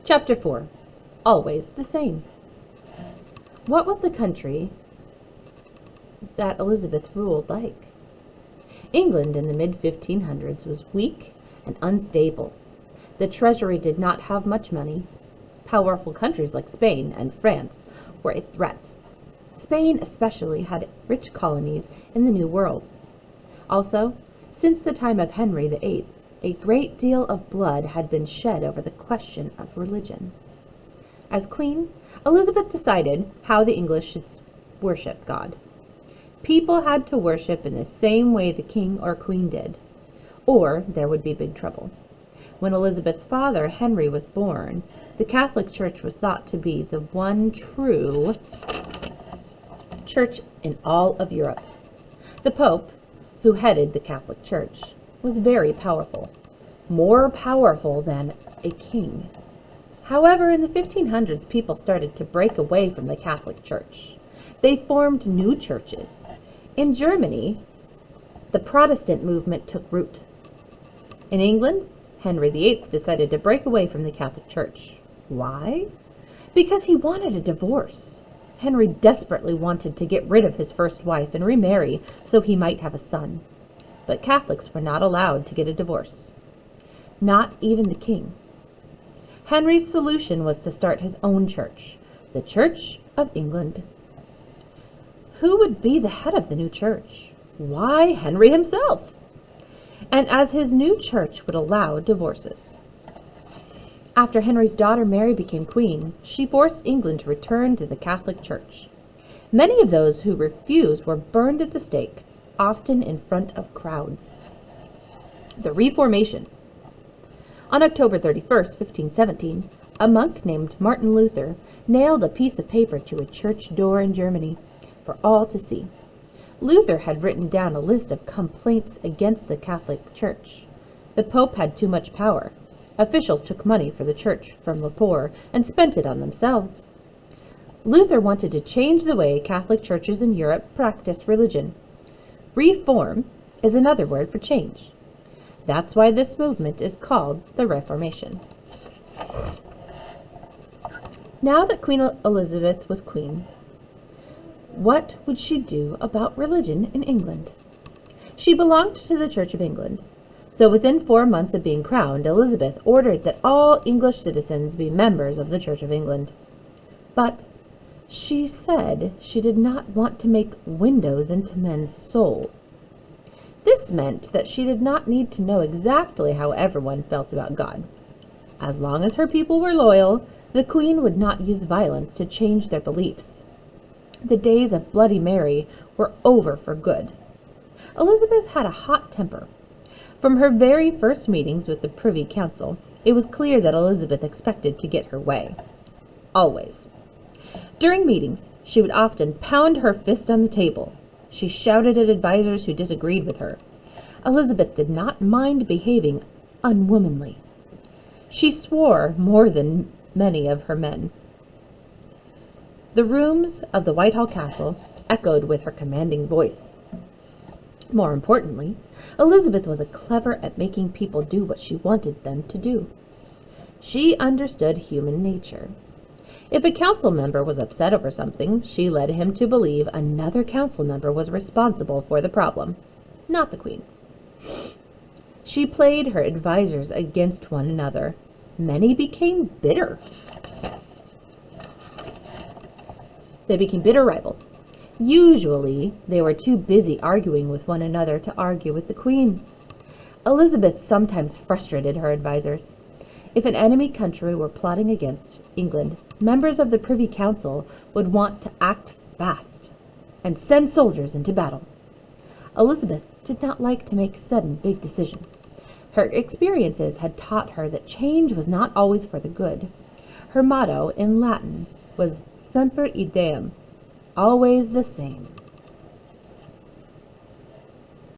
Chapter 4. Always the same. What was the country that Elizabeth ruled like? England in the mid-1500s was weak and unstable. The treasury did not have much money. Powerful countries like Spain and France were a threat. Spain especially had rich colonies in the New World. Also, since the time of Henry VIII, a great deal of blood had been shed over the question of religion. As queen, Elizabeth decided how the English should worship God. People had to worship in the same way the king or queen did, or there would be big trouble. When Elizabeth's father, Henry, was born, the Catholic Church was thought to be the one true church in all of Europe. The Pope, who headed the Catholic Church, was very powerful, more powerful than a king. However, in the 1500s, people started to break away from the Catholic Church. They formed new churches. In Germany, the Protestant movement took root. In England, Henry VIII decided to break away from the Catholic Church. Why? Because he wanted a divorce. Henry desperately wanted to get rid of his first wife and remarry so he might have a son. But Catholics were not allowed to get a divorce. Not even the king. Henry's solution was to start his own church, the Church of England. Who would be the head of the new church? Why, Henry himself. And as his new church would allow divorces. After Henry's daughter Mary became queen, she forced England to return to the Catholic Church. Many of those who refused were burned at the stake, often in front of crowds. The Reformation. On October 31st, 1517, a monk named Martin Luther nailed a piece of paper to a church door in Germany for all to see. Luther had written down a list of complaints against the Catholic Church. The Pope had too much power. Officials took money for the church from the poor and spent it on themselves. Luther wanted to change the way Catholic churches in Europe practice religion. Reform is another word for change. That's why this movement is called the Reformation. Now that Queen Elizabeth was queen, what would she do about religion in England? She belonged to the Church of England. So within 4 months of being crowned, Elizabeth ordered that all English citizens be members of the Church of England. But she said she did not want to make windows into men's soul. This meant that she did not need to know exactly how everyone felt about God. As long as her people were loyal, the Queen would not use violence to change their beliefs. The days of Bloody Mary were over for good. Elizabeth had a hot temper. From her very first meetings with the Privy Council, it was clear that Elizabeth expected to get her way. Always. During meetings, she would often pound her fist on the table. She shouted at advisers who disagreed with her. Elizabeth did not mind behaving unwomanly. She swore more than many of her men. The rooms of the Whitehall Castle echoed with her commanding voice. More importantly, Elizabeth was clever at making people do what she wanted them to do. She understood human nature. If a council member was upset over something, she led him to believe another council member was responsible for the problem, not the Queen. She played her advisers against one another. Many became bitter. They became bitter rivals. Usually, they were too busy arguing with one another to argue with the Queen. Elizabeth sometimes frustrated her advisers. If an enemy country were plotting against England, members of the Privy Council would want to act fast and send soldiers into battle. Elizabeth did not like to make sudden big decisions. Her experiences had taught her that change was not always for the good. Her motto in Latin was Semper Idem, always the same.